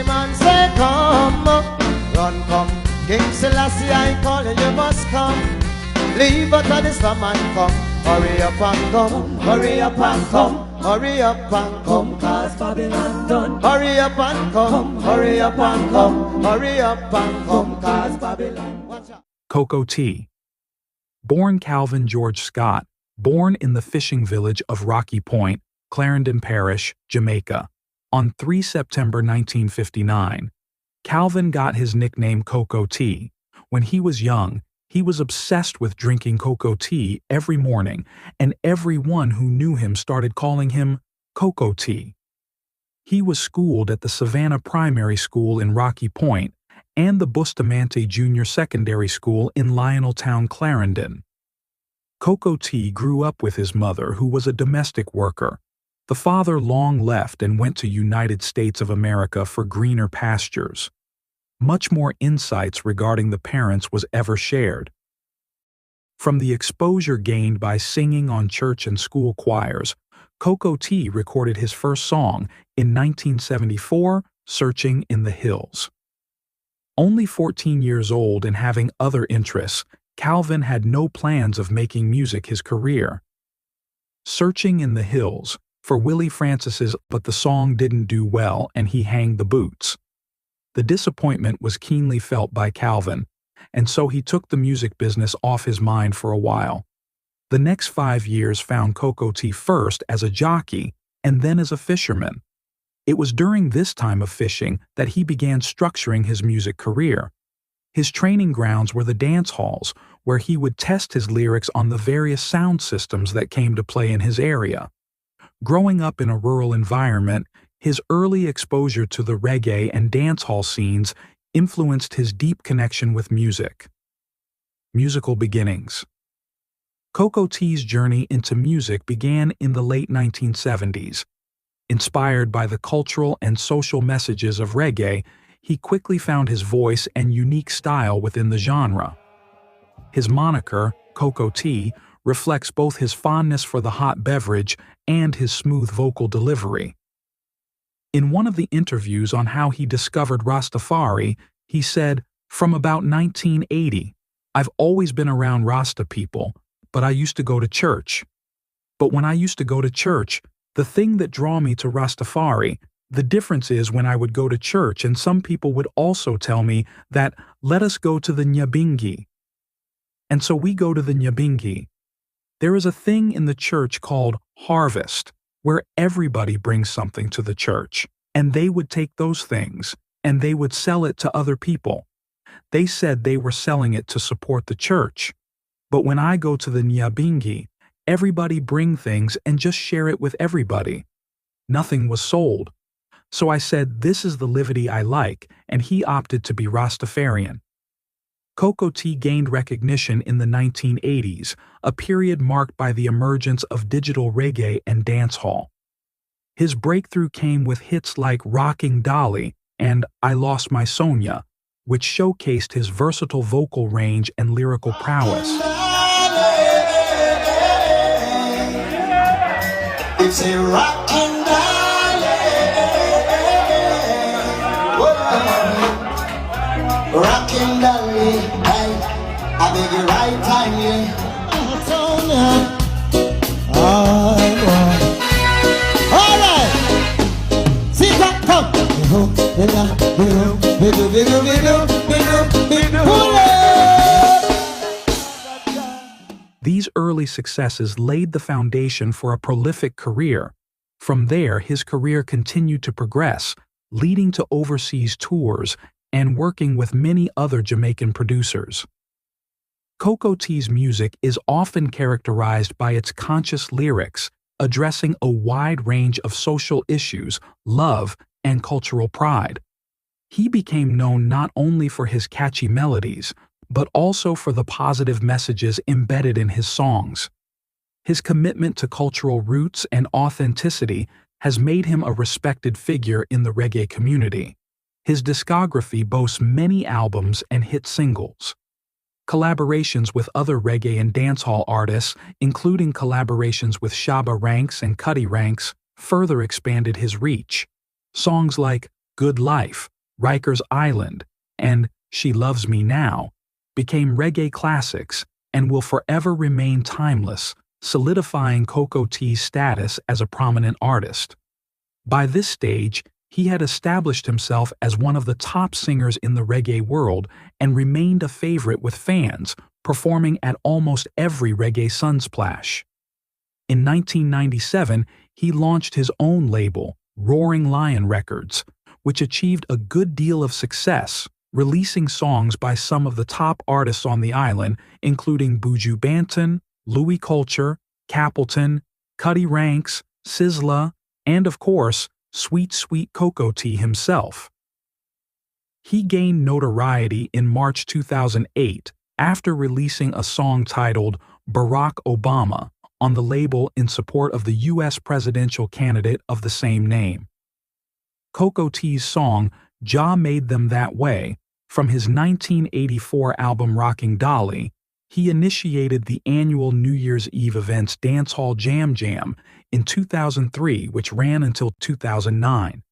man say come, run come. King Selassie I call you, you must come. Leave out of the slum and come. Hurry up and come, hurry up and come. Hurry up and come, cause Babylon done. Hurry up and come, hurry up and come. Hurry up and come, cause Babylon. Watch out. Cocoa Tea. Born Calvin George Scott, born in the fishing village of Rocky Point, Clarendon Parish, Jamaica, on 3 September 1959. Calvin got his nickname Cocoa Tea. When he was young, he was obsessed with drinking cocoa tea every morning, and everyone who knew him started calling him Cocoa Tea. He was schooled at the Savannah Primary School in Rocky Point and the Bustamante Junior Secondary School in Lioneltown, Clarendon. Cocoa Tea grew up with his mother, who was a domestic worker. The father long left and went to United States of America for greener pastures. Much more insights regarding the parents was ever shared. From the exposure gained by singing on church and school choirs, Cocoa Tea recorded his first song in 1974, Searching in the Hills. Only 14 years old and having other interests, Calvin had no plans of making music his career. Searching in the Hills, for Willie Francis's, but the song didn't do well and he hanged the boots. The disappointment was keenly felt by Calvin, and so he took the music business off his mind for a while. The next 5 years found Cocoa Tea first as a jockey and then as a fisherman. It was during this time of fishing that he began structuring his music career. His training grounds were the dance halls, where he would test his lyrics on the various sound systems that came to play in his area. Growing up in a rural environment, his early exposure to the reggae and dancehall scenes influenced his deep connection with music. Musical beginnings. Cocoa Tea's journey into music began in the late 1970s. Inspired by the cultural and social messages of reggae, he quickly found his voice and unique style within the genre. His moniker, Cocoa Tea, reflects both his fondness for the hot beverage and his smooth vocal delivery. In one of the interviews on how he discovered Rastafari, he said, "From about 1980, I've always been around Rasta people, but I used to go to church. But when I used to go to church, the thing that drew me to Rastafari, the difference is when I would go to church and some people would also tell me that, let us go to the Nyabingi. And so we go to the Nyabingi. There is a thing in the church called harvest, where everybody brings something to the church, and they would take those things, and they would sell it to other people. They said they were selling it to support the church. But when I go to the Nyabingi, everybody bring things and just share it with everybody. Nothing was sold. So I said, this is the liberty I like, and he opted to be Rastafarian." Cocoa Tea gained recognition in the 1980s, a period marked by the emergence of digital reggae and dancehall. His breakthrough came with hits like Rocking Dolly and I Lost My Sonia, which showcased his versatile vocal range and lyrical prowess. It's a rocking Dolly, rocking Dolly, I beg you right time, yeah. All right, see that come. These early successes laid the foundation for a prolific career. From there, his career continued to progress, leading to overseas tours and working with many other Jamaican producers. Cocoa Tea's music is often characterized by its conscious lyrics, addressing a wide range of social issues, love, and cultural pride. He became known not only for his catchy melodies, but also for the positive messages embedded in his songs. His commitment to cultural roots and authenticity has made him a respected figure in the reggae community. His discography boasts many albums and hit singles. Collaborations with other reggae and dancehall artists, including collaborations with Shabba Ranks and Cuddy Ranks, further expanded his reach. Songs like Good Life, Riker's Island, and She Loves Me Now became reggae classics and will forever remain timeless, solidifying Cocoa T's status as a prominent artist. By this stage, he had established himself as one of the top singers in the reggae world and remained a favorite with fans, performing at almost every reggae sunsplash. In 1997, he launched his own label, Roaring Lion Records, which achieved a good deal of success, releasing songs by some of the top artists on the island, including Buju Banton, Louis Culture, Capleton, Cuddy Ranks, Sizzla, and of course, Sweet Sweet Cocoa T himself. He gained notoriety in March 2008 after releasing a song titled Barack Obama on the label in support of the U.S. presidential candidate of the same name. Cocoa T's song Ja Made Them That Way, from his 1984 album Rocking Dolly, he initiated the annual New Year's Eve events Dancehall Jam Jam in 2003, which ran until 2009,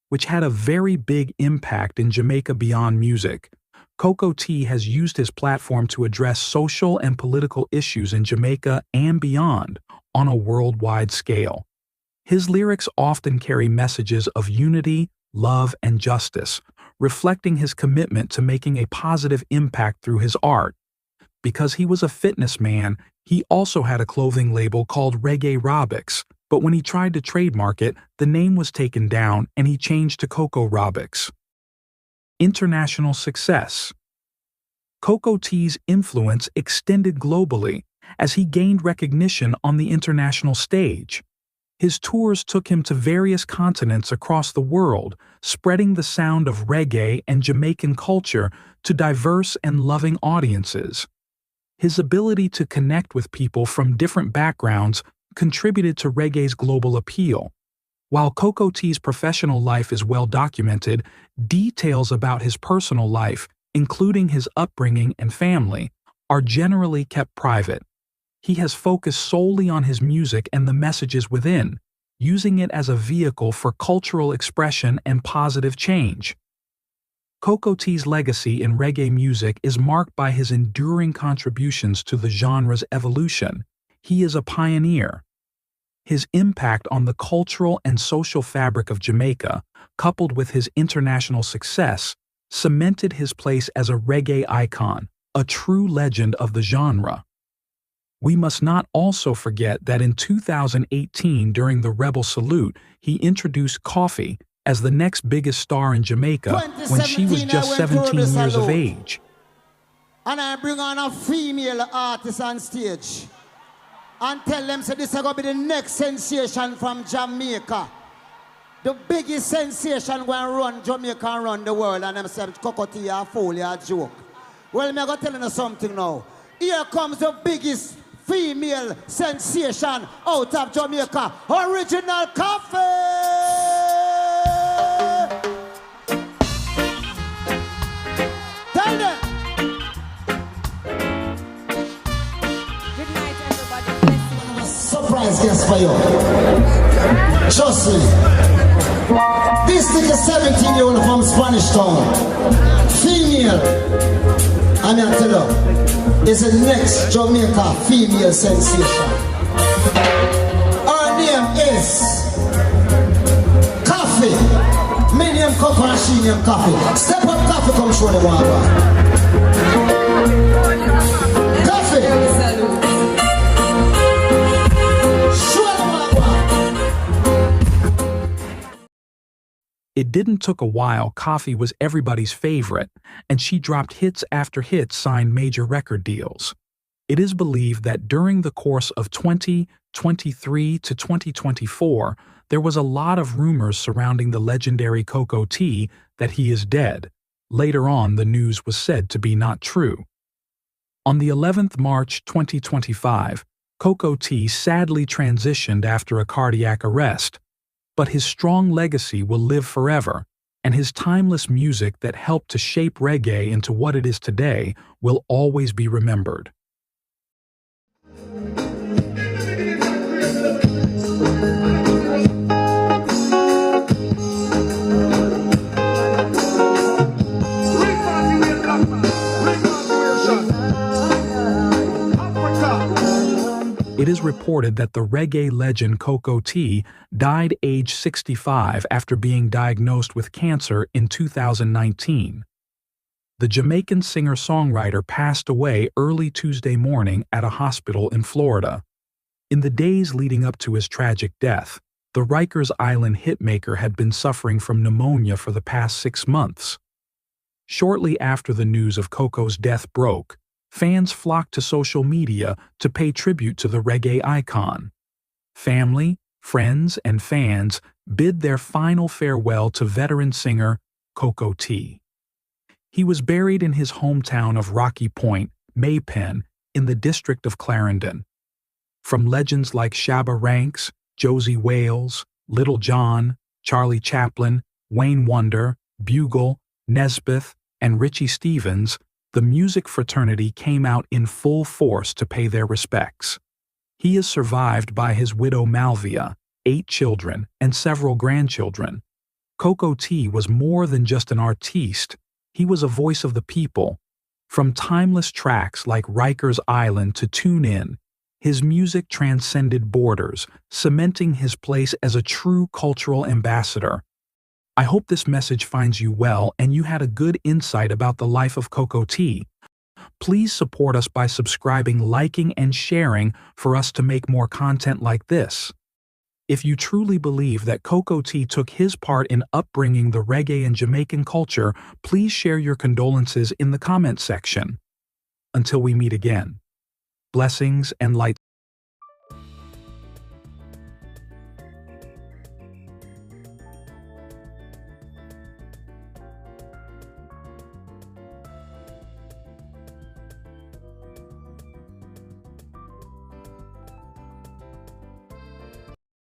which had a very big impact in Jamaica beyond music. Cocoa T has used his platform to address social and political issues in Jamaica and beyond on a worldwide scale. His lyrics often carry messages of unity, love, and justice, reflecting his commitment to making a positive impact through his art. Because he was a fitness man, he also had a clothing label called Reggae Robics, but when he tried to trademark it, the name was taken down and he changed to Cocoa Robics. International success. Cocoa T's influence extended globally as he gained recognition on the international stage. His tours took him to various continents across the world, spreading the sound of reggae and Jamaican culture to diverse and loving audiences. His ability to connect with people from different backgrounds contributed to reggae's global appeal. While Cocoa T's professional life is well documented, details about his personal life, including his upbringing and family, are generally kept private. He has focused solely on his music and the messages within, using it as a vehicle for cultural expression and positive change. Cocoa T's legacy in reggae music is marked by his enduring contributions to the genre's evolution. He is a pioneer. His impact on the cultural and social fabric of Jamaica, coupled with his international success, cemented his place as a reggae icon, a true legend of the genre. We must not also forget that in 2018, during the Rebel Salute, he introduced Koffee as the next biggest star in Jamaica when she was just 17 years of age. And I bring on a female artist on stage and tell them so this is going to be the next sensation from Jamaica. The biggest sensation when run Jamaica and run the world, and them say Cocoa T a fool, a joke. Well, I'm going to tell you something now. Here comes the biggest female sensation out of Jamaica, Original Koffee! Tell them! Good night, everybody. Surprise guest for you. Trust me. This is a 17-year-old from Spanish Town. Female. And I tell you, is the next Jamaica female sensation. Her name is Koffee. My name Cocoa and she name Koffee. Step up Koffee, come show the water. Koffee. It didn't take a while. Koffee was everybody's favorite, and she dropped hits after hits, signed major record deals. It is believed that during the course of 2023 to 2024, there was a lot of rumors surrounding the legendary Cocoa T that he is dead. Later on, the news was said to be not true. On the 11th March 2025, Cocoa T sadly transitioned after a cardiac arrest. But his strong legacy will live forever, and his timeless music that helped to shape reggae into what it is today will always be remembered. reported that the reggae legend Coco T died age 65 after being diagnosed with cancer in 2019. The Jamaican singer-songwriter passed away early Tuesday morning at a hospital in Florida. In the days leading up to his tragic death, the Rikers Island hitmaker had been suffering from pneumonia for the past 6 months. Shortly after the news of Coco's death broke, fans flocked to social media to pay tribute to the reggae icon. Family, friends, and fans bid their final farewell to veteran singer Coco T. He was buried in his hometown of Rocky Point, Maypen, in the district of Clarendon. From legends like Shabba Ranks, Josie Wales, Little John, Charlie Chaplin, Wayne Wonder, Bugle, Nesbeth, and Richie Stevens, the music fraternity came out in full force to pay their respects. He is survived by his widow Malvia, 8 children, and several grandchildren. Coco T was more than just an artiste. He was a voice of the people. From timeless tracks like Riker's Island to Tune In, his music transcended borders, cementing his place as a true cultural ambassador. I hope this message finds you well and you had a good insight about the life of Coco T. Please support us by subscribing, liking, and sharing for us to make more content like this. If you truly believe that Coco T took his part in upbringing the reggae and Jamaican culture, please share your condolences in the comment section. Until we meet again, blessings and light.